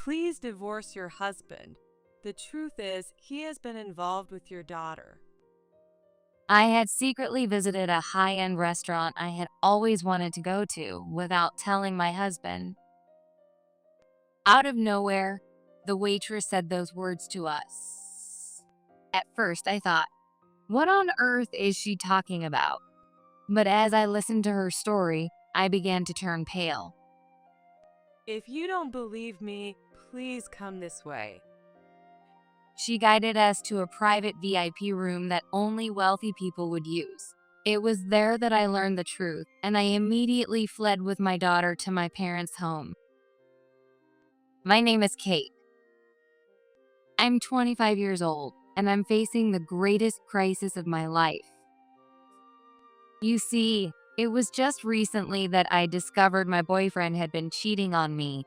Please divorce your husband. The truth is, he has been involved with your daughter. I had secretly visited a high-end restaurant I had always wanted to go to without telling my husband. Out of nowhere, the waitress said those words to us. At first, I thought, what on earth is she talking about? But as I listened to her story, I began to turn pale. If you don't believe me, please come this way. She guided us to a private VIP room that only wealthy people would use. It was there that I learned the truth, and I immediately fled with my daughter to my parents' home. My name is Kate. I'm 25 years old, and I'm facing the greatest crisis of my life. You see, it was just recently that I discovered my boyfriend had been cheating on me.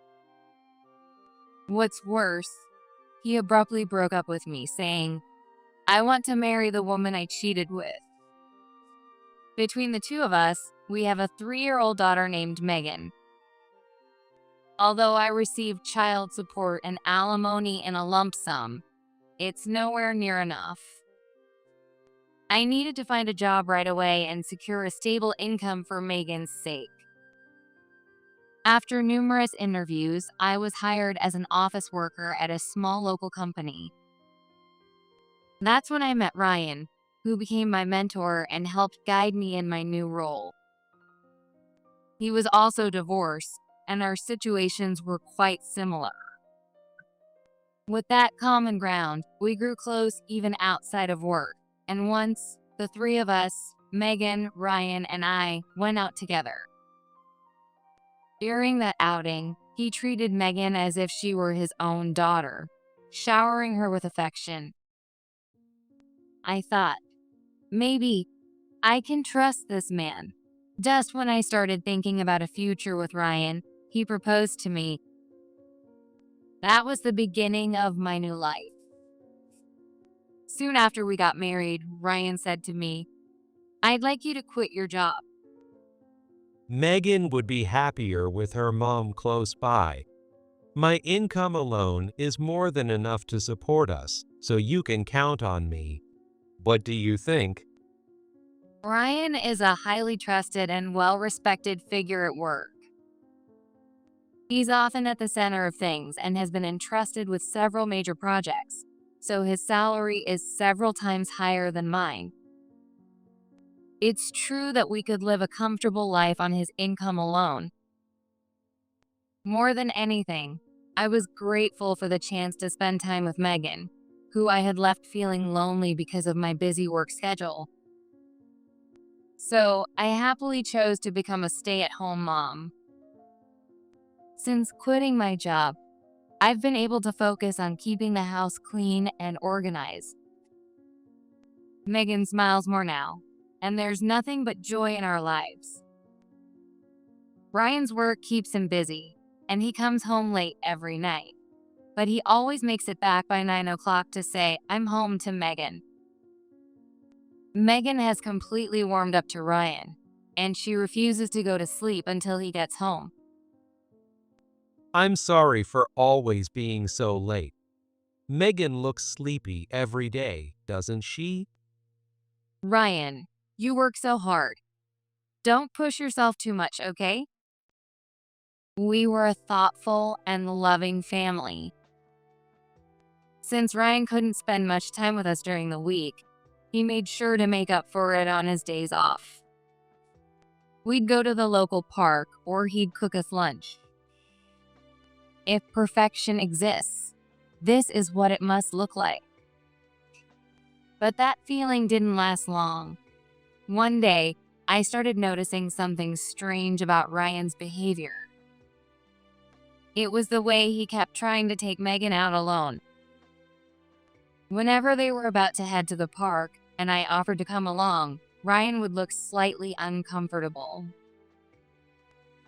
What's worse, he abruptly broke up with me, saying, I want to marry the woman I cheated with. Between the two of us, we have a 3-year-old daughter named Megan. Although I received child support and alimony in a lump sum, it's nowhere near enough. I needed to find a job right away and secure a stable income for Megan's sake. After numerous interviews, I was hired as an office worker at a small local company. That's when I met Ryan, who became my mentor and helped guide me in my new role. He was also divorced, and our situations were quite similar. With that common ground, we grew close even outside of work, and once, the three of us, Megan, Ryan, and I, went out together. During that outing, he treated Megan as if she were his own daughter, showering her with affection. I thought, maybe I can trust this man. Just when I started thinking about a future with Ryan, he proposed to me. That was the beginning of my new life. Soon after we got married, Ryan said to me, I'd like you to quit your job. Megan would be happier with her mom close by. My income alone is more than enough to support us, so you can count on me. What do you think? Ryan is a highly trusted and well-respected figure at work. He's often at the center of things and has been entrusted with several major projects, so his salary is several times higher than mine. It's true that we could live a comfortable life on his income alone. More than anything, I was grateful for the chance to spend time with Megan, who I had left feeling lonely because of my busy work schedule. So, I happily chose to become a stay-at-home mom. Since quitting my job, I've been able to focus on keeping the house clean and organized. Megan smiles more now, and there's nothing but joy in our lives. Ryan's work keeps him busy, and he comes home late every night. But he always makes it back by 9 o'clock to say, I'm home to Megan. Megan has completely warmed up to Ryan, and she refuses to go to sleep until he gets home. I'm sorry for always being so late. Megan looks sleepy every day, doesn't she? Ryan, you work so hard. Don't push yourself too much, okay? We were a thoughtful and loving family. Since Ryan couldn't spend much time with us during the week, he made sure to make up for it on his days off. We'd go to the local park, or he'd cook us lunch. If perfection exists, this is what it must look like. But that feeling didn't last long. One day, I started noticing something strange about Ryan's behavior. It was the way he kept trying to take Megan out alone. Whenever they were about to head to the park, and I offered to come along, Ryan would look slightly uncomfortable.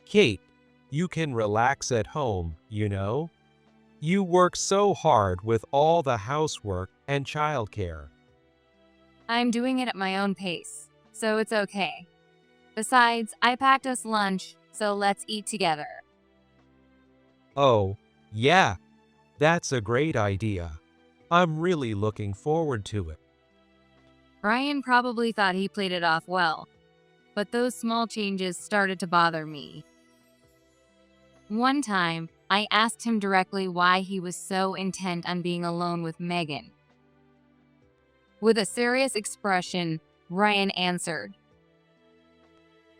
Kate, you can relax at home, you know? You work so hard with all the housework and childcare. I'm doing it at my own pace, so it's okay. Besides, I packed us lunch, so let's eat together. Oh, yeah, That's a great idea. I'm really looking forward to it. Ryan probably thought he played it off well, but those small changes started to bother me. One time, I asked him directly why he was so intent on being alone with Megan. With a serious expression, Ryan answered,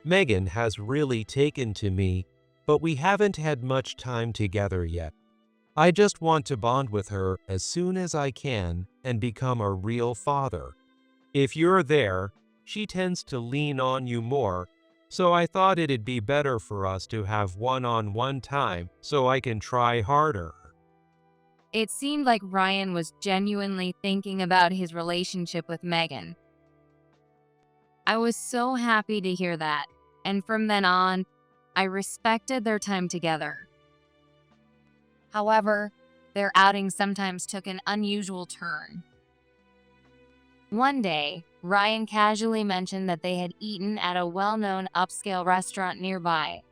Megan has really taken to me, but we haven't had much time together yet. I just want to bond with her as soon as I can and become a real father. If you're there, she tends to lean on you more, so I thought it'd be better for us to have one-on-one time so I can try harder. It seemed like Ryan was genuinely thinking about his relationship with Megan. I was so happy to hear that, and from then on, I respected their time together. However, their outings sometimes took an unusual turn. One day, Ryan casually mentioned that they had eaten at a well-known upscale restaurant nearby.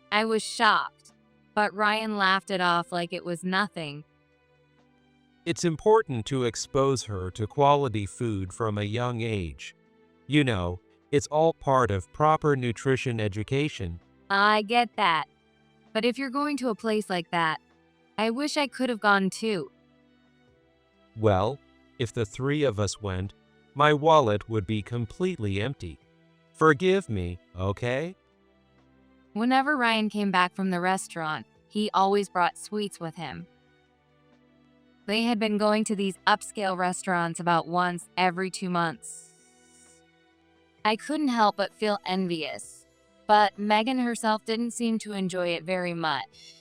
I was shocked, but Ryan laughed it off like it was nothing. It's important to expose her to quality food from a young age. You know, it's all part of proper nutrition education. I get that, but if you're going to a place like that, I wish I could have gone too. Well, if the three of us went, my wallet would be completely empty. Forgive me, okay? Whenever Ryan came back from the restaurant, he always brought sweets with him. They had been going to these upscale restaurants about once every 2 months. I couldn't help but feel envious, but Megan herself didn't seem to enjoy it very much.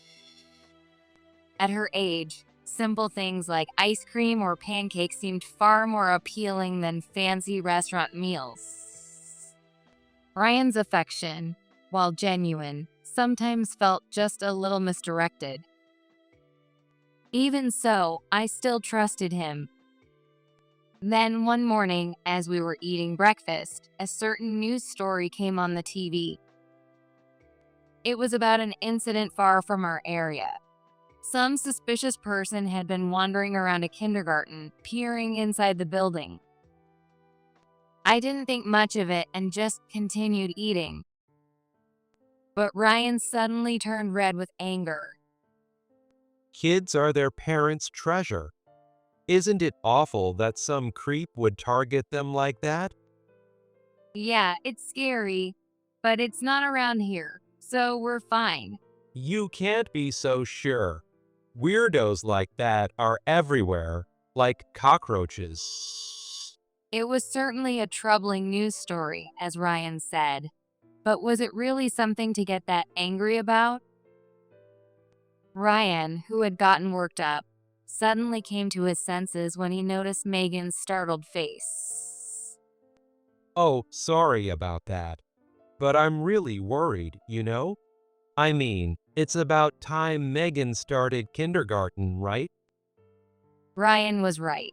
At her age, simple things like ice cream or pancakes seemed far more appealing than fancy restaurant meals. Ryan's affection, while genuine, sometimes felt just a little misdirected. Even so, I still trusted him. Then one morning, as we were eating breakfast, a certain news story came on the TV. It was about an incident far from our area. Some suspicious person had been wandering around a kindergarten, peering inside the building. I didn't think much of it and just continued eating. But Ryan suddenly turned red with anger. Kids are their parents' treasure. Isn't it awful that some creep would target them like that? Yeah, it's scary, but it's not around here, so we're fine. You can't be so sure. Weirdos like that are everywhere, like cockroaches. It was certainly a troubling news story, as Ryan said. But was it really something to get that angry about? Ryan, who had gotten worked up, suddenly came to his senses when he noticed Megan's startled face. Oh, sorry about that. But I'm really worried, you know? I mean, it's about time Megan started kindergarten, right? Ryan was right.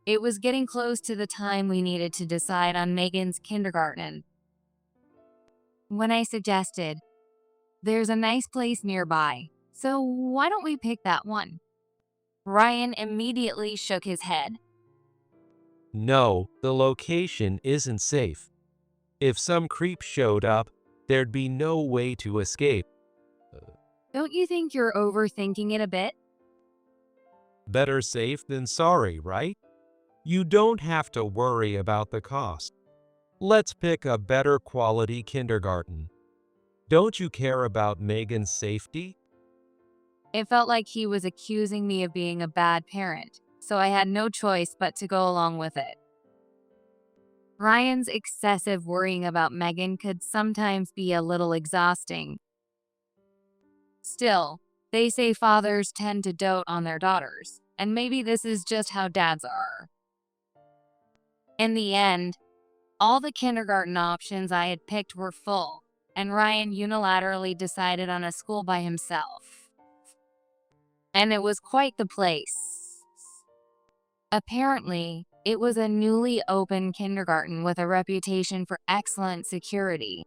It was getting close to the time we needed to decide on Megan's kindergarten. When I suggested, there's a nice place nearby, so why don't we pick that one? Ryan immediately shook his head. No, the location isn't safe. If some creep showed up, there'd be no way to escape. Don't you think you're overthinking it a bit? Better safe than sorry, right? You don't have to worry about the cost. Let's pick a better quality kindergarten. Don't you care about Megan's safety? It felt like he was accusing me of being a bad parent, so I had no choice but to go along with it. Ryan's excessive worrying about Megan could sometimes be a little exhausting. Still, they say fathers tend to dote on their daughters, and maybe this is just how dads are. In the end, all the kindergarten options I had picked were full, and Ryan unilaterally decided on a school by himself. And it was quite the place. Apparently, it was a newly opened kindergarten with a reputation for excellent security.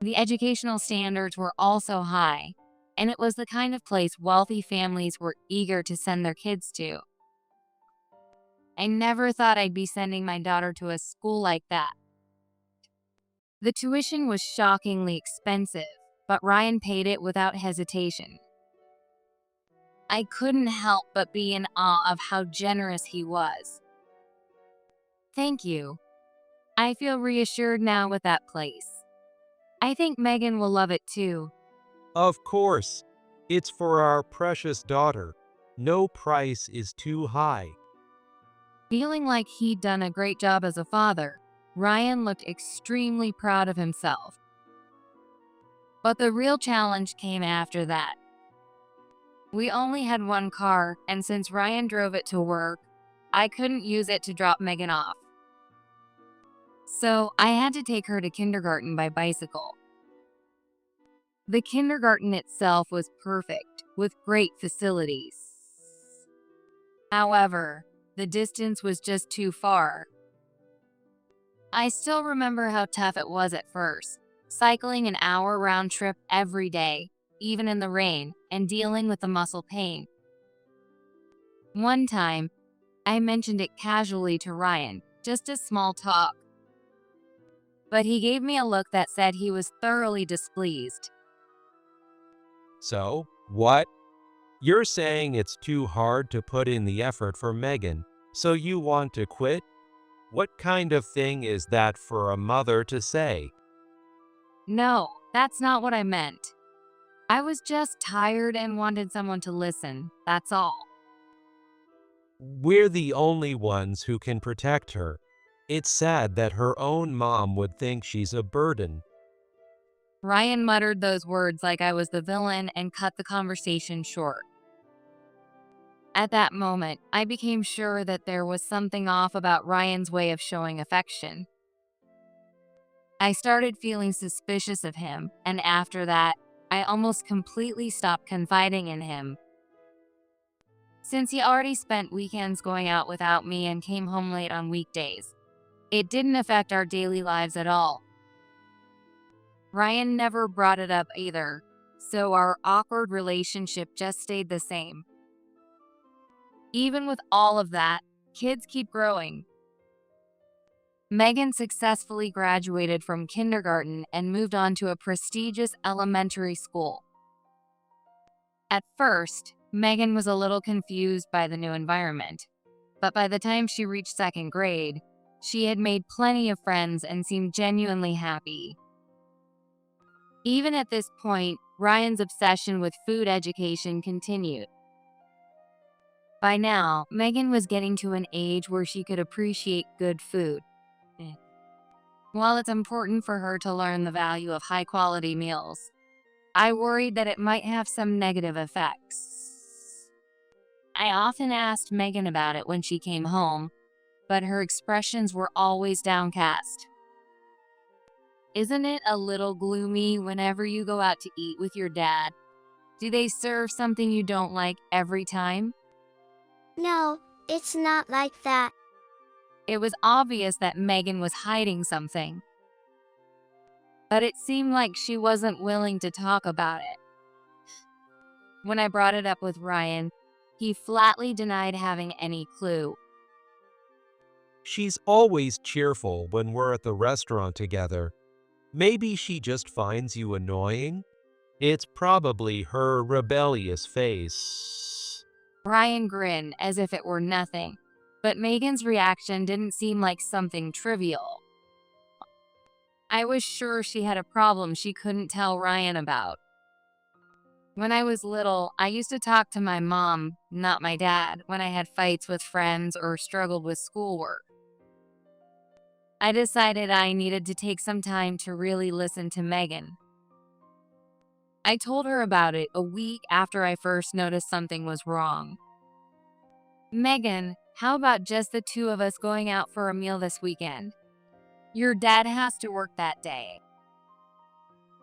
The educational standards were also high, and it was the kind of place wealthy families were eager to send their kids to. I never thought I'd be sending my daughter to a school like that. The tuition was shockingly expensive, but Ryan paid it without hesitation. I couldn't help but be in awe of how generous he was. Thank you. I feel reassured now with that place. I think Megan will love it too. Of course. It's for our precious daughter. No price is too high. Feeling like he'd done a great job as a father, Ryan looked extremely proud of himself. But the real challenge came after that. We only had one car, and since Ryan drove it to work, I couldn't use it to drop Megan off. So I had to take her to kindergarten by bicycle. The kindergarten itself was perfect, with great facilities. However, the distance was just too far. I still remember how tough it was at first, cycling an hour round trip every day, even in the rain, and dealing with the muscle pain. One time, I mentioned it casually to Ryan, just as small talk. But he gave me a look that said he was thoroughly displeased. So, what? You're saying it's too hard to put in the effort for Megan, so you want to quit? What kind of thing is that for a mother to say? No, that's not what I meant. I was just tired and wanted someone to listen, that's all. We're the only ones who can protect her. It's sad that her own mom would think she's a burden. Ryan muttered those words like I was the villain and cut the conversation short. At that moment, I became sure that there was something off about Ryan's way of showing affection. I started feeling suspicious of him, and after that, I almost completely stopped confiding in him. Since he already spent weekends going out without me and came home late on weekdays, it didn't affect our daily lives at all. Ryan never brought it up either, so our awkward relationship just stayed the same. Even with all of that, kids keep growing. Megan successfully graduated from kindergarten and moved on to a prestigious elementary school. At first, Megan was a little confused by the new environment, but by the time she reached second grade, she had made plenty of friends and seemed genuinely happy. Even at this point, Ryan's obsession with food education continued. By now, Megan was getting to an age where she could appreciate good food. While it's important for her to learn the value of high-quality meals, I worried that it might have some negative effects. I often asked Megan about it when she came home, but her expressions were always downcast. Isn't it a little gloomy whenever you go out to eat with your dad? Do they serve something you don't like every time? No, it's not like that. It was obvious that Megan was hiding something. But it seemed like she wasn't willing to talk about it. When I brought it up with Ryan, he flatly denied having any clue. She's always cheerful when we're at the restaurant together. Maybe she just finds you annoying? It's probably her rebellious face. Ryan grinned as if it were nothing, but Megan's reaction didn't seem like something trivial. I was sure she had a problem she couldn't tell Ryan about. When I was little, I used to talk to my mom, not my dad, when I had fights with friends or struggled with schoolwork. I decided I needed to take some time to really listen to Megan. I told her about it a week after I first noticed something was wrong. Megan, how about just the two of us going out for a meal this weekend? Your dad has to work that day.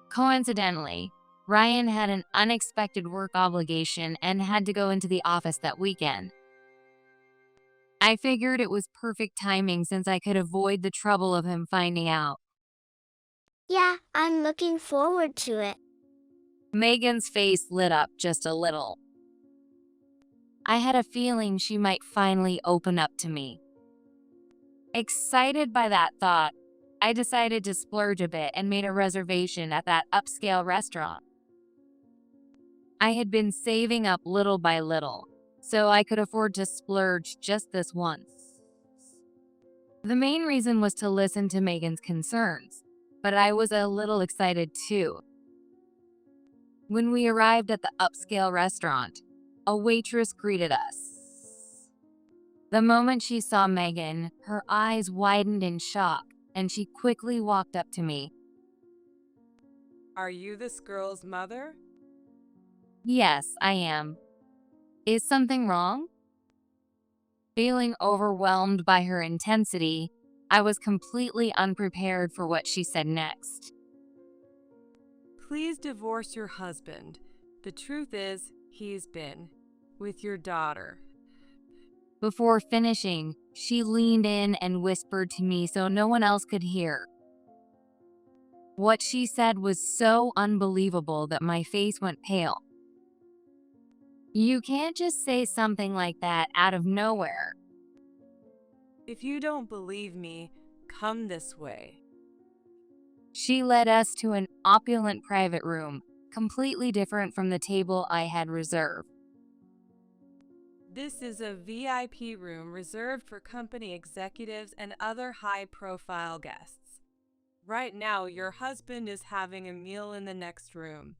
Coincidentally, Ryan had an unexpected work obligation and had to go into the office that weekend. I figured it was perfect timing since I could avoid the trouble of him finding out. Yeah, I'm looking forward to it. Megan's face lit up just a little. I had a feeling she might finally open up to me. Excited by that thought, I decided to splurge a bit and made a reservation at that upscale restaurant. I had been saving up little by little, so I could afford to splurge just this once. The main reason was to listen to Megan's concerns, but I was a little excited too. When we arrived at the upscale restaurant, a waitress greeted us. The moment she saw Megan, her eyes widened in shock, and she quickly walked up to me. Are you this girl's mother? Yes, I am. Is something wrong? Feeling overwhelmed by her intensity, I was completely unprepared for what she said next. Please divorce your husband. The truth is, he's been with your daughter. Before finishing, she leaned in and whispered to me so no one else could hear. What she said was so unbelievable that my face went pale. You can't just say something like that out of nowhere. If you don't believe me, come this way. She led us to an opulent private room, completely different from the table I had reserved. This is a VIP room reserved for company executives and other high-profile guests. Right now, your husband is having a meal in the next room.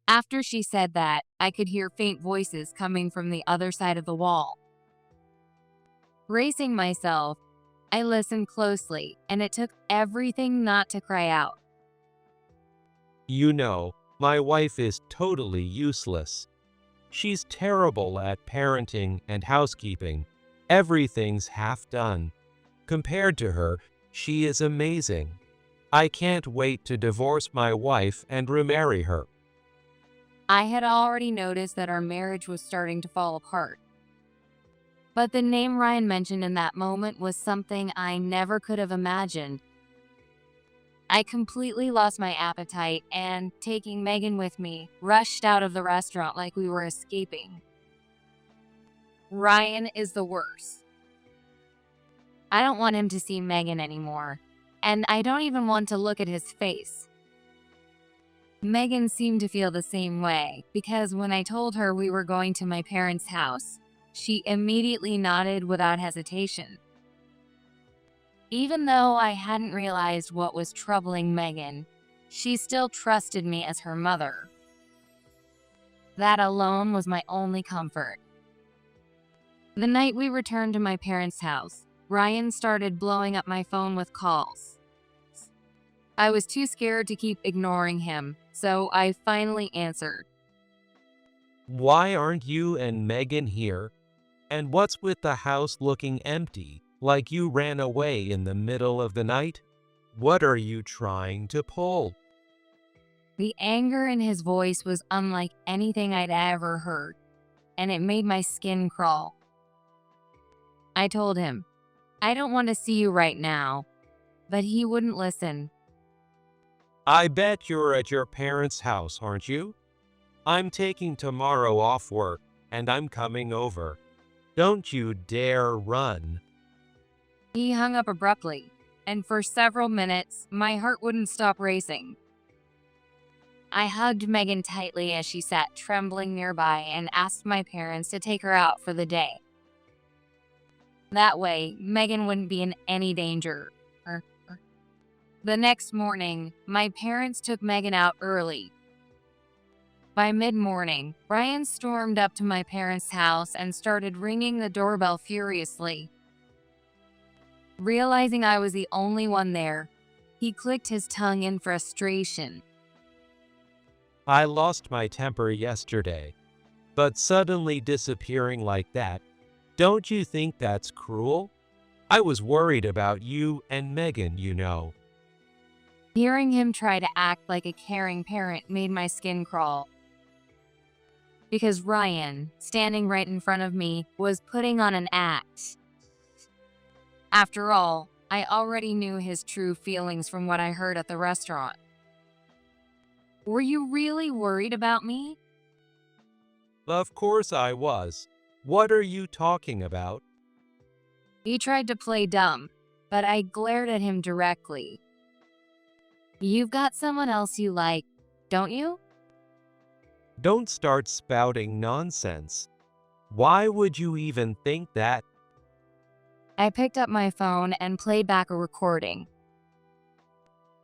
After she said that, I could hear faint voices coming from the other side of the wall. Bracing myself, I listened closely, and it took everything not to cry out. You know, my wife is totally useless. She's terrible at parenting and housekeeping. Everything's half done. Compared to her, she is amazing. I can't wait to divorce my wife and remarry her. I had already noticed that our marriage was starting to fall apart. But the name Ryan mentioned in that moment was something I never could have imagined. I completely lost my appetite and, taking Megan with me, rushed out of the restaurant like we were escaping. Ryan is the worst. I don't want him to see Megan anymore, and I don't even want to look at his face. Megan seemed to feel the same way, because when I told her we were going to my parents' house, she immediately nodded without hesitation. Even though I hadn't realized what was troubling Megan, she still trusted me as her mother. That alone was my only comfort. The night we returned to my parents' house, Ryan started blowing up my phone with calls. I was too scared to keep ignoring him, so I finally answered. Why aren't you and Megan here? And what's with the house looking empty, like you ran away in the middle of the night? What are you trying to pull? The anger in his voice was unlike anything I'd ever heard, and it made my skin crawl. I told him, I don't want to see you right now, but he wouldn't listen. I bet you're at your parents' house, aren't you? I'm taking tomorrow off work, and I'm coming over. Don't you dare run. He hung up abruptly, and for several minutes, my heart wouldn't stop racing. I hugged Megan tightly as she sat trembling nearby and asked my parents to take her out for the day. That way, Megan wouldn't be in any danger. The next morning, my parents took Megan out early. By mid-morning, Ryan stormed up to my parents' house and started ringing the doorbell furiously. Realizing I was the only one there, he clicked his tongue in frustration. I lost my temper yesterday, but suddenly disappearing like that, don't you think that's cruel? I was worried about you and Megan, you know. Hearing him try to act like a caring parent made my skin crawl. Because Ryan, standing right in front of me, was putting on an act. After all, I already knew his true feelings from what I heard at the restaurant. Were you really worried about me? Of course I was. What are you talking about? He tried to play dumb, but I glared at him directly. You've got someone else you like, don't you? Don't start spouting nonsense. Why would you even think that? I picked up my phone and played back a recording.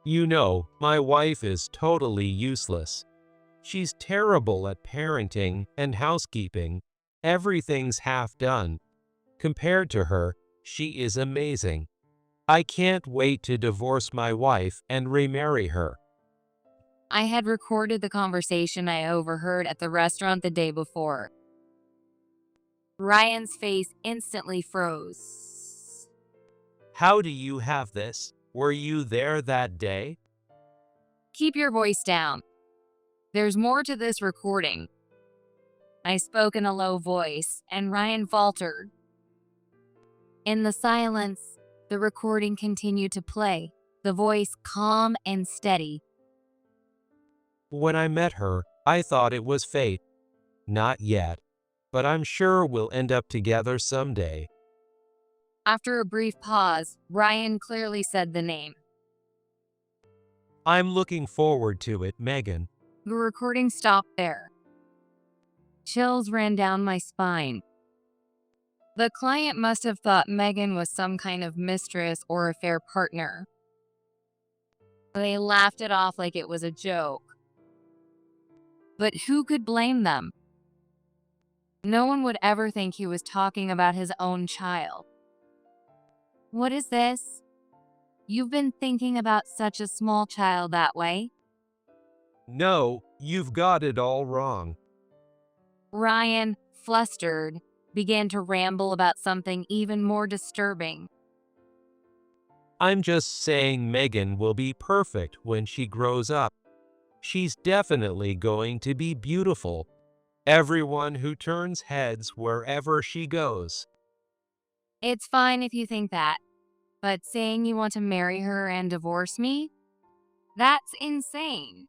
You know, my wife is totally useless. She's terrible at parenting and housekeeping. Everything's half done. Compared to her, she is amazing. I can't wait to divorce my wife and remarry her. I had recorded the conversation I overheard at the restaurant the day before. Ryan's face instantly froze. How do you have this? Were you there that day? Keep your voice down. There's more to this recording. I spoke in a low voice, and Ryan faltered. In the silence, the recording continued to play, the voice calm and steady. When I met her, I thought it was fate. Not yet, but I'm sure we'll end up together someday. After a brief pause, Ryan clearly said the name. I'm looking forward to it, Megan. The recording stopped there. Chills ran down my spine. The client must have thought Megan was some kind of mistress or affair partner. They laughed it off like it was a joke. But who could blame them? No one would ever think he was talking about his own child. What is this? You've been thinking about such a small child that way? No, you've got it all wrong. Ryan, flustered, began to ramble about something even more disturbing. I'm just saying Megan will be perfect when she grows up. She's definitely going to be beautiful. Everyone who turns heads wherever she goes. It's fine if you think that, but saying you want to marry her and divorce me? That's insane.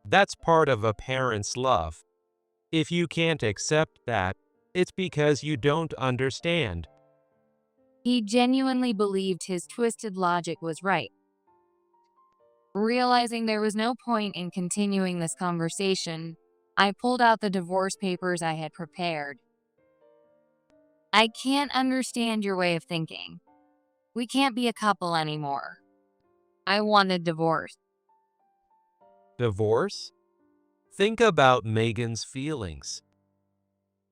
That's part of a parent's love. If you can't accept that, it's because you don't understand. He genuinely believed his twisted logic was right. Realizing there was no point in continuing this conversation, I pulled out the divorce papers I had prepared. I can't understand your way of thinking. We can't be a couple anymore. I want a divorce. Divorce? Think about Megan's feelings.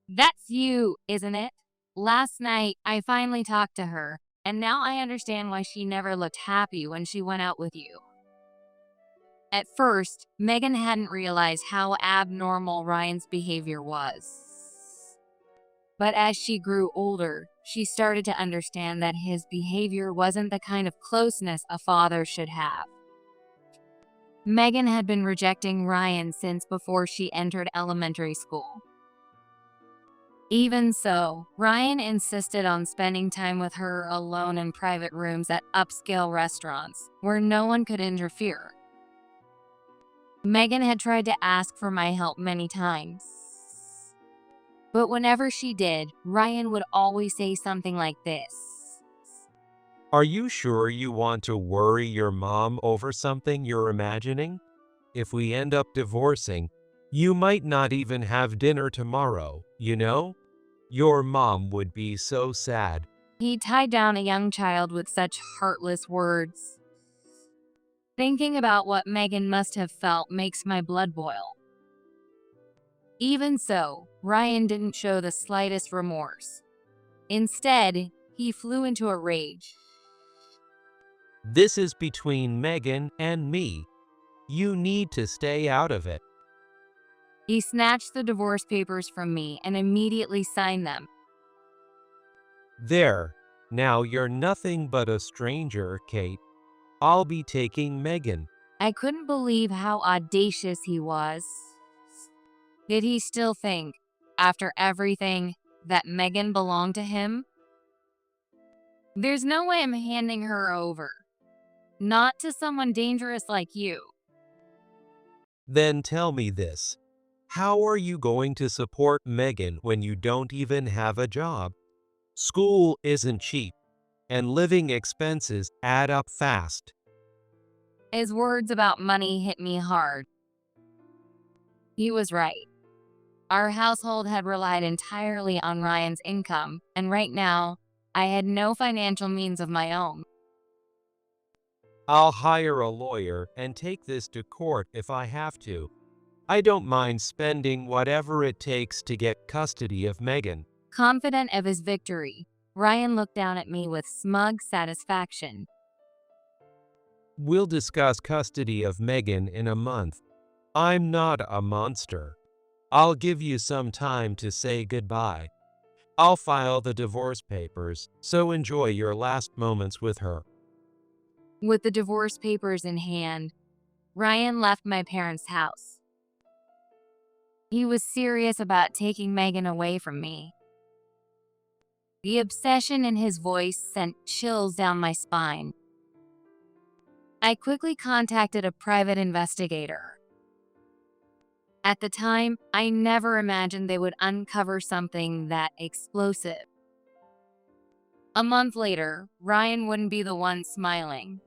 That's you, isn't it? Last night, I finally talked to her, and now I understand why she never looked happy when she went out with you. At first, Megan hadn't realized how abnormal Ryan's behavior was. But as she grew older, she started to understand that his behavior wasn't the kind of closeness a father should have. Megan had been rejecting Ryan since before she entered elementary school. Even so, Ryan insisted on spending time with her alone in private rooms at upscale restaurants, where no one could interfere. Megan had tried to ask for my help many times. But whenever she did, Ryan would always say something like this. Are you sure you want to worry your mom over something you're imagining? If we end up divorcing, you might not even have dinner tomorrow, you know? Your mom would be so sad. He tied down a young child with such heartless words. Thinking about what Megan must have felt makes my blood boil. Even so, Ryan didn't show the slightest remorse. Instead, he flew into a rage. This is between Megan and me. You need to stay out of it. He snatched the divorce papers from me and immediately signed them. There. Now you're nothing but a stranger, Kate. I'll be taking Megan. I couldn't believe how audacious he was. Did he still think, after everything, that Megan belonged to him? There's no way I'm handing her over. Not to someone dangerous like you. Then tell me this. How are you going to support Megan when you don't even have a job? School isn't cheap, and living expenses add up fast. His words about money hit me hard. He was right. Our household had relied entirely on Ryan's income, and right now, I had no financial means of my own. I'll hire a lawyer and take this to court if I have to. I don't mind spending whatever it takes to get custody of Megan. Confident of his victory, Ryan looked down at me with smug satisfaction. We'll discuss custody of Megan in a month. I'm not a monster. I'll give you some time to say goodbye. I'll file the divorce papers, so enjoy your last moments with her. With the divorce papers in hand, Ryan left my parents' house. He was serious about taking Megan away from me. The obsession in his voice sent chills down my spine. I quickly contacted a private investigator. At the time, I never imagined they would uncover something that explosive. A month later, Ryan wouldn't be the one smiling.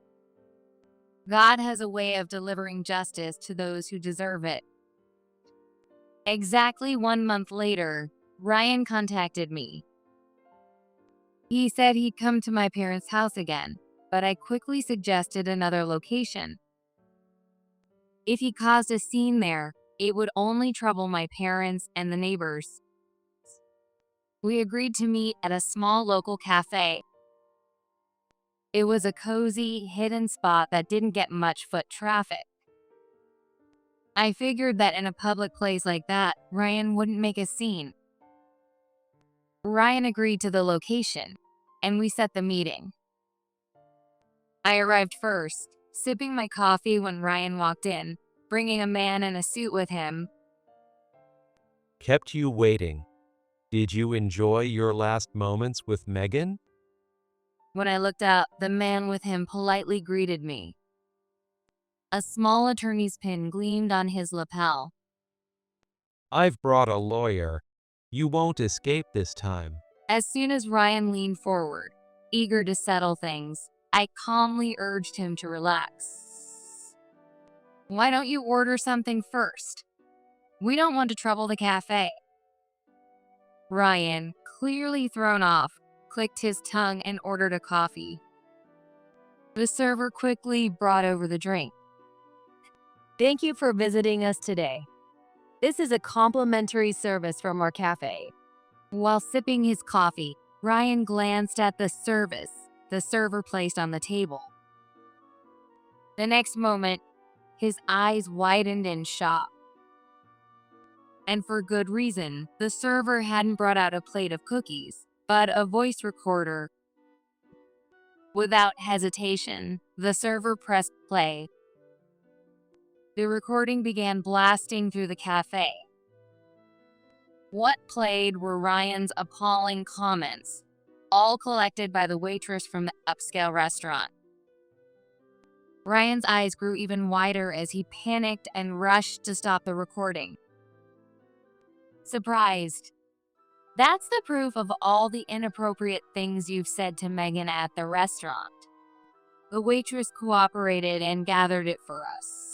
God has a way of delivering justice to those who deserve it. Exactly 1 month later, Ryan contacted me. He said he'd come to my parents' house again, but I quickly suggested another location. If he caused a scene there, it would only trouble my parents and the neighbors. We agreed to meet at a small local cafe. It was a cozy, hidden spot that didn't get much foot traffic. I figured that in a public place like that, Ryan wouldn't make a scene. Ryan agreed to the location, and we set the meeting. I arrived first, sipping my coffee when Ryan walked in, bringing a man in a suit with him. Kept you waiting. Did you enjoy your last moments with Megan? When I looked up, the man with him politely greeted me. A small attorney's pin gleamed on his lapel. I've brought a lawyer. You won't escape this time. As soon as Ryan leaned forward, eager to settle things, I calmly urged him to relax. Why don't you order something first? We don't want to trouble the cafe. Ryan, clearly thrown off, clicked his tongue and ordered a coffee. The server quickly brought over the drink. Thank you for visiting us today. This is a complimentary service from our cafe. While sipping his coffee, Ryan glanced at the service the server placed on the table. The next moment, his eyes widened in shock. And for good reason, the server hadn't brought out a plate of cookies, but a voice recorder. Without hesitation, the server pressed play. The recording began blasting through the cafe. What played were Ryan's appalling comments, all collected by the waitress from the upscale restaurant. Ryan's eyes grew even wider as he panicked and rushed to stop the recording. Surprised. That's the proof of all the inappropriate things you've said to Megan at the restaurant. The waitress cooperated and gathered it for us.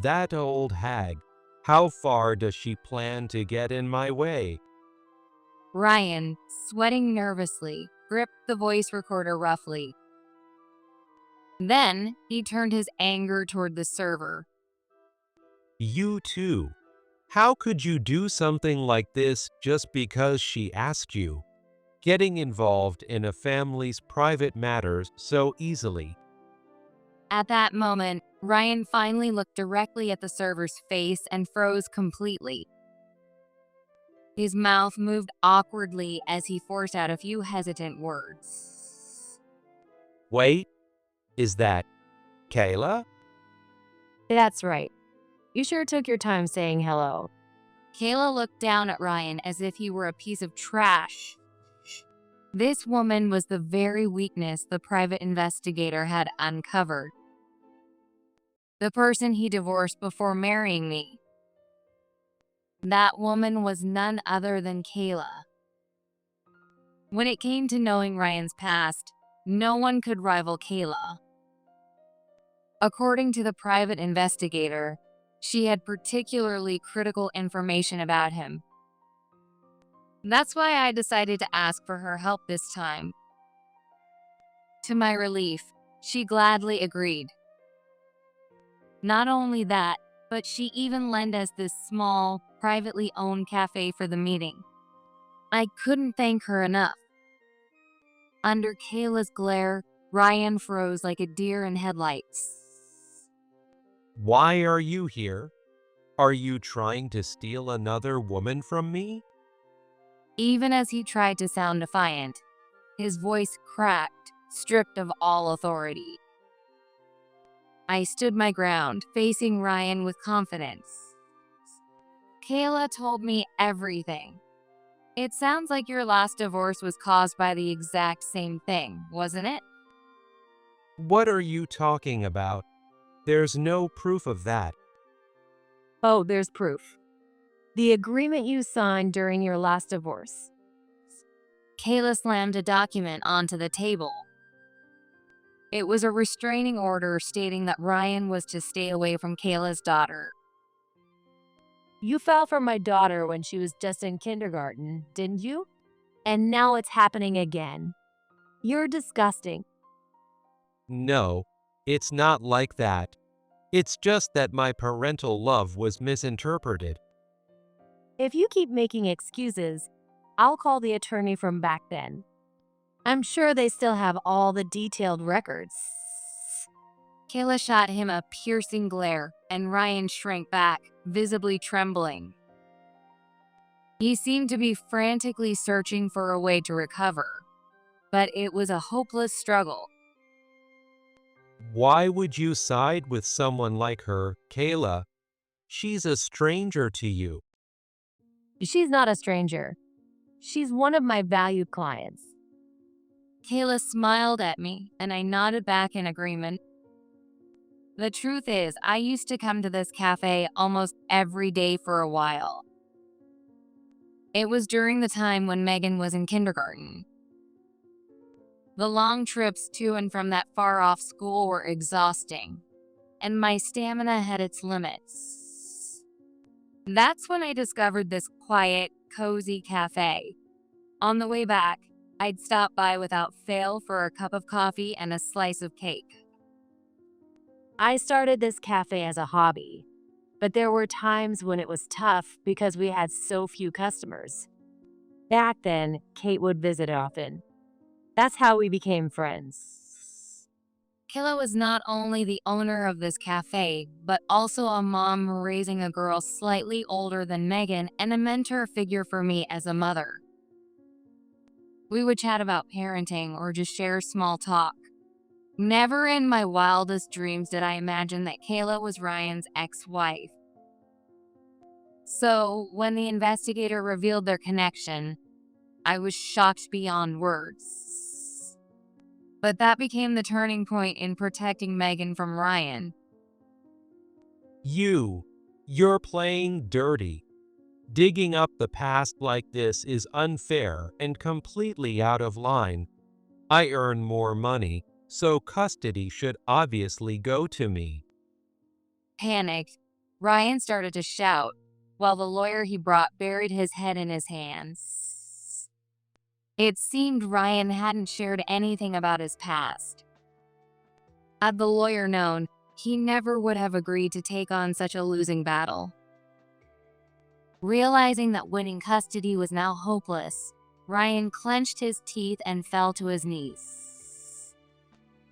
That old hag. How far does she plan to get in my way? Ryan, sweating nervously, gripped the voice recorder roughly. Then, he turned his anger toward the server. You too. How could you do something like this just because she asked you? Getting involved in a family's private matters so easily. At that moment, Ryan finally looked directly at the server's face and froze completely. His mouth moved awkwardly as he forced out a few hesitant words. Wait, is that Kayla? That's right. You sure took your time saying hello. Kayla looked down at Ryan as if he were a piece of trash. This woman was the very weakness the private investigator had uncovered. the person he divorced before marrying me. That woman was none other than Kayla. When it came to knowing Ryan's past, no one could rival Kayla. According to the private investigator, she had particularly critical information about him. That's why I decided to ask for her help this time. To my relief, she gladly agreed. Not only that, but she even lent us this small, privately owned cafe for the meeting. I couldn't thank her enough. Under Kayla's glare, Ryan froze like a deer in headlights. Why are you here? Are you trying to steal another woman from me? Even as he tried to sound defiant, his voice cracked, stripped of all authority. I stood my ground, facing Ryan with confidence. Kayla told me everything. It sounds like your last divorce was caused by the exact same thing, wasn't it? What are you talking about? There's no proof of that. Oh, there's proof. The agreement you signed during your last divorce. Kayla slammed a document onto the table. It was a restraining order stating that Ryan was to stay away from Kayla's daughter. You fell for my daughter when she was just in kindergarten, didn't you? And now it's happening again. You're disgusting. No, it's not like that. It's just that my parental love was misinterpreted. If you keep making excuses, I'll call the attorney from back then. I'm sure they still have all the detailed records. Kayla shot him a piercing glare, and Ryan shrank back, visibly trembling. He seemed to be frantically searching for a way to recover, but it was a hopeless struggle. Why would you side with someone like her, Kayla? She's a stranger to you. She's not a stranger. She's one of my valued clients. Kayla smiled at me, and I nodded back in agreement. The truth is, I used to come to this cafe almost every day for a while. It was during the time when Megan was in kindergarten. The long trips to and from that far-off school were exhausting, and my stamina had its limits. That's when I discovered this quiet, cozy cafe. On the way back, I'd stop by without fail for a cup of coffee and a slice of cake. I started this cafe as a hobby, but there were times when it was tough because we had so few customers. Back then, Kate would visit often. That's how we became friends. Kayla was not only the owner of this cafe, but also a mom raising a girl slightly older than Megan and a mentor figure for me as a mother. We would chat about parenting or just share small talk. Never in my wildest dreams did I imagine that Kayla was Ryan's ex-wife. So, when the investigator revealed their connection, I was shocked beyond words. But that became the turning point in protecting Megan from Ryan. You're playing dirty. Digging up the past like this is unfair and completely out of line. I earn more money, so custody should obviously go to me. Panicked, Ryan started to shout, while the lawyer he brought buried his head in his hands. It seemed Ryan hadn't shared anything about his past. Had the lawyer known, he never would have agreed to take on such a losing battle. Realizing that winning custody was now hopeless, Ryan clenched his teeth and fell to his knees.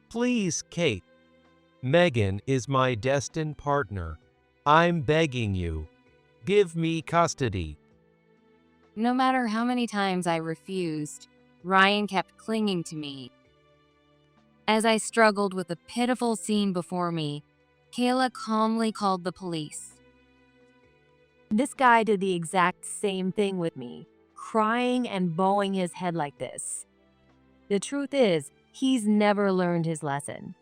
Please, Kate. Megan is my destined partner. I'm begging you. Give me custody. No matter how many times I refused, Ryan kept clinging to me. As I struggled with the pitiful scene before me, Kayla calmly called the police. This guy did the exact same thing with me, crying and bowing his head like this. The truth is, he's never learned his lesson.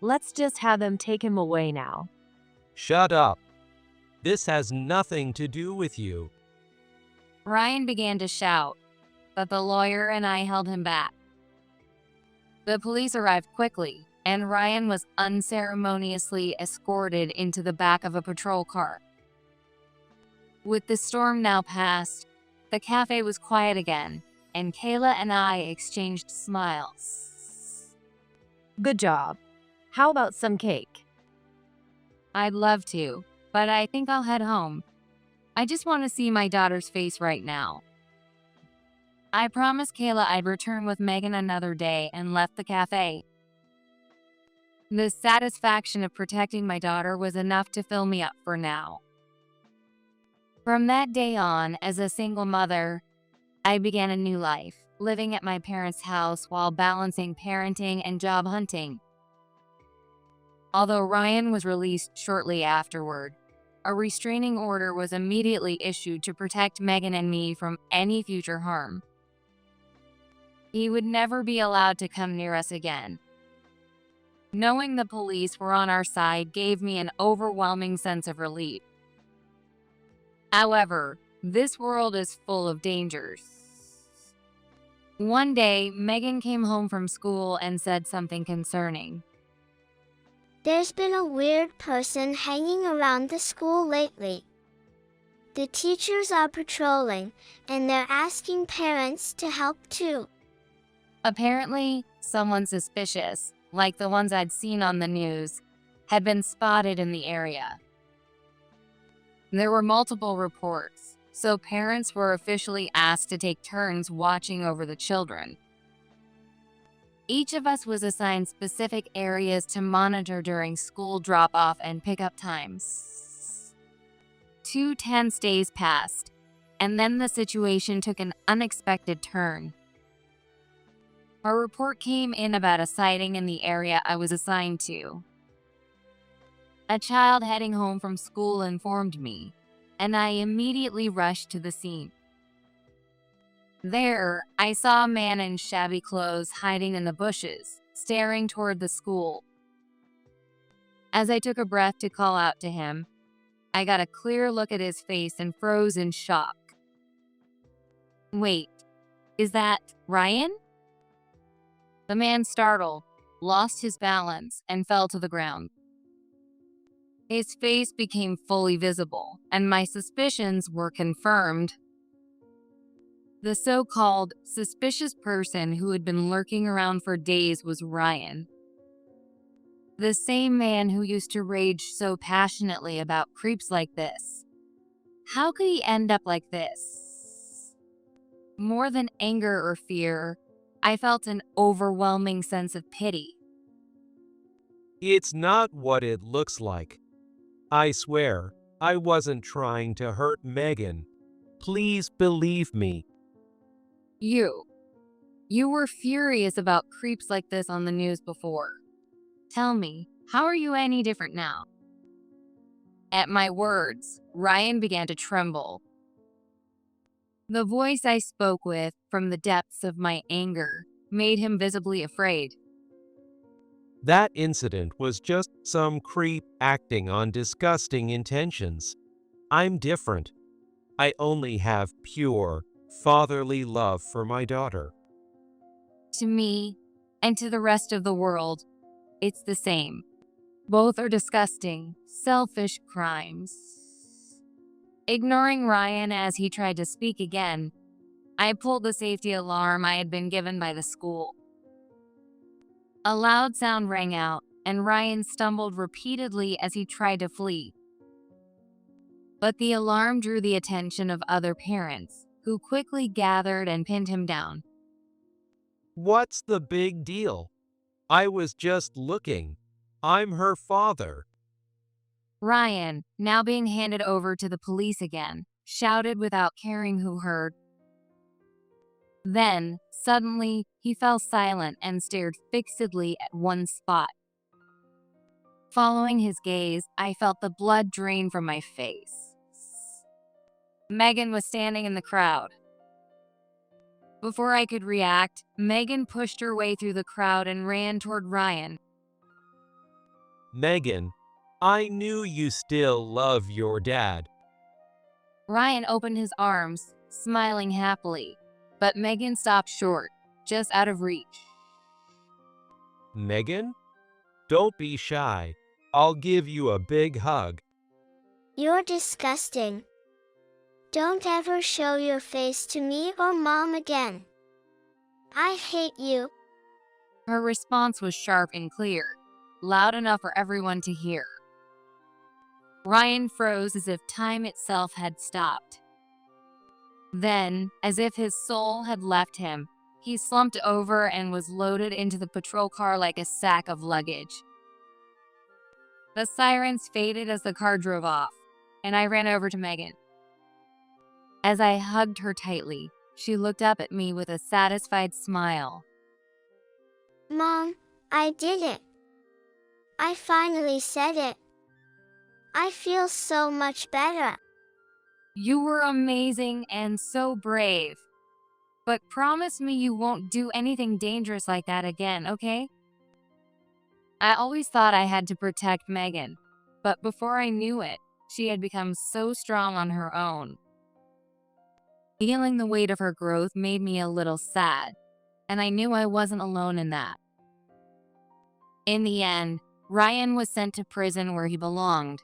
Let's just have them take him away now. Shut up. This has nothing to do with you. Ryan began to shout, but the lawyer and I held him back. The police arrived quickly, and Ryan was unceremoniously escorted into the back of a patrol car. With the storm now past, the cafe was quiet again, and Kayla and I exchanged smiles. Good job. How about some cake? I'd love to, but I think I'll head home. I just want to see my daughter's face right now. I promised Kayla I'd return with Megan another day and left the cafe. The satisfaction of protecting my daughter was enough to fill me up for now. From that day on, as a single mother, I began a new life, living at my parents' house while balancing parenting and job hunting. Although Ryan was released shortly afterward, a restraining order was immediately issued to protect Megan and me from any future harm. He would never be allowed to come near us again. Knowing the police were on our side gave me an overwhelming sense of relief. However, this world is full of dangers. One day, Megan came home from school and said something concerning. There's been a weird person hanging around the school lately. The teachers are patrolling, and they're asking parents to help too. Apparently, someone suspicious, like the ones I'd seen on the news, had been spotted in the area. There were multiple reports, so parents were officially asked to take turns watching over the children. Each of us was assigned specific areas to monitor during school drop-off and pickup times. 2 tense days passed, and then the situation took an unexpected turn. A report came in about a sighting in the area I was assigned to. A child heading home from school informed me, and I immediately rushed to the scene. There, I saw a man in shabby clothes hiding in the bushes, staring toward the school. As I took a breath to call out to him, I got a clear look at his face and froze in shock. Wait, is that Ryan? The man startled, lost his balance, and fell to the ground. His face became fully visible, and my suspicions were confirmed. The so-called suspicious person who had been lurking around for days was Ryan. The same man who used to rage so passionately about creeps like this. How could he end up like this? More than anger or fear, I felt an overwhelming sense of pity. It's not what it looks like. I swear, I wasn't trying to hurt Megan. Please believe me. You were furious about creeps like this on the news before. Tell me, how are you any different now? At my words, Ryan began to tremble. The voice I spoke with, from the depths of my anger, made him visibly afraid. That incident was just some creep acting on disgusting intentions. I'm different. I only have pure, fatherly love for my daughter. To me, and to the rest of the world, it's the same. Both are disgusting, selfish crimes. Ignoring Ryan as he tried to speak again, I pulled the safety alarm I had been given by the school. A loud sound rang out, and Ryan stumbled repeatedly as he tried to flee. But the alarm drew the attention of other parents, who quickly gathered and pinned him down. What's the big deal? I was just looking. I'm her father. Ryan, now being handed over to the police again, shouted without caring who heard. Then, suddenly, he fell silent and stared fixedly at one spot. Following his gaze, I felt the blood drain from my face. Megan was standing in the crowd. Before I could react, Megan pushed her way through the crowd and ran toward Ryan. Megan, I knew you still love your dad. Ryan opened his arms, smiling happily, but Megan stopped short, just out of reach. Megan, don't be shy. I'll give you a big hug. You're disgusting. Don't ever show your face to me or Mom again. I hate you. Her response was sharp and clear, loud enough for everyone to hear. Ryan froze as if time itself had stopped. Then, as if his soul had left him, he slumped over and was loaded into the patrol car like a sack of luggage. The sirens faded as the car drove off, and I ran over to Megan. As I hugged her tightly, she looked up at me with a satisfied smile. Mom, I did it. I finally said it. I feel so much better. You were amazing and so brave. But promise me you won't do anything dangerous like that again, okay? I always thought I had to protect Megan, but before I knew it, she had become so strong on her own. Feeling the weight of her growth made me a little sad, and I knew I wasn't alone in that. In the end, Ryan was sent to prison where he belonged.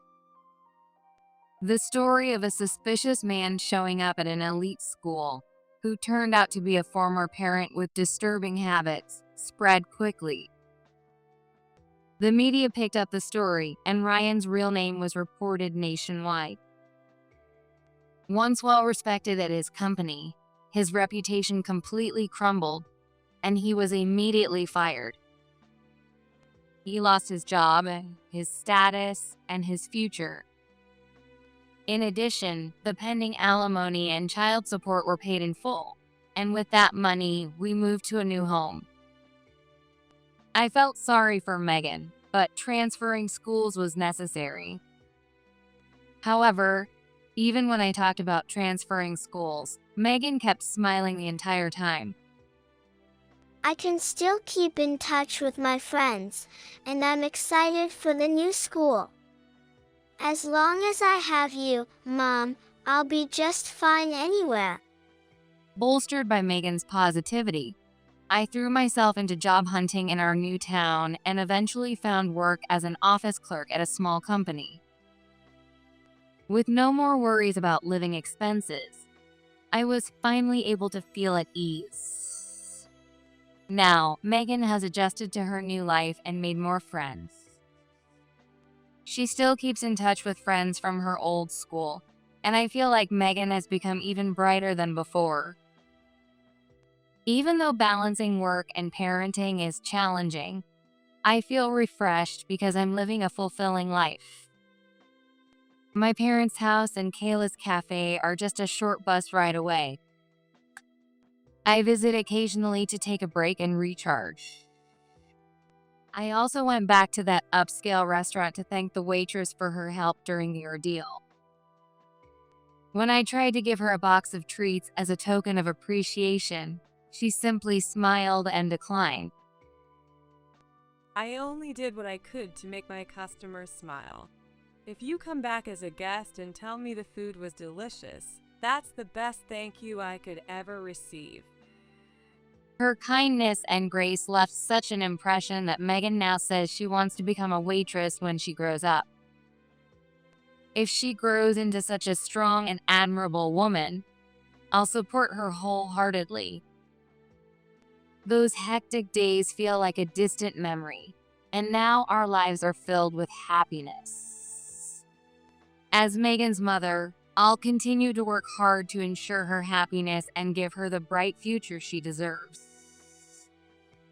The story of a suspicious man showing up at an elite school, who turned out to be a former parent with disturbing habits, spread quickly. The media picked up the story, and Ryan's real name was reported nationwide. Once well respected at his company, his reputation completely crumbled, and he was immediately fired. He lost his job, his status, and his future. In addition, the pending alimony and child support were paid in full, and with that money, we moved to a new home. I felt sorry for Megan, but transferring schools was necessary. However, even when I talked about transferring schools, Megan kept smiling the entire time. I can still keep in touch with my friends, and I'm excited for the new school. As long as I have you, Mom, I'll be just fine anywhere. Bolstered by Megan's positivity, I threw myself into job hunting in our new town and eventually found work as an office clerk at a small company. With no more worries about living expenses, I was finally able to feel at ease. Now, Megan has adjusted to her new life and made more friends. She still keeps in touch with friends from her old school, and I feel like Megan has become even brighter than before. Even though balancing work and parenting is challenging, I feel refreshed because I'm living a fulfilling life. My parents' house and Kayla's cafe are just a short bus ride away. I visit occasionally to take a break and recharge. I also went back to that upscale restaurant to thank the waitress for her help during the ordeal. When I tried to give her a box of treats as a token of appreciation, she simply smiled and declined. I only did what I could to make my customers smile. If you come back as a guest and tell me the food was delicious, that's the best thank you I could ever receive. Her kindness and grace left such an impression that Megan now says she wants to become a waitress when she grows up. If she grows into such a strong and admirable woman, I'll support her wholeheartedly. Those hectic days feel like a distant memory, and now our lives are filled with happiness. As Megan's mother, I'll continue to work hard to ensure her happiness and give her the bright future she deserves.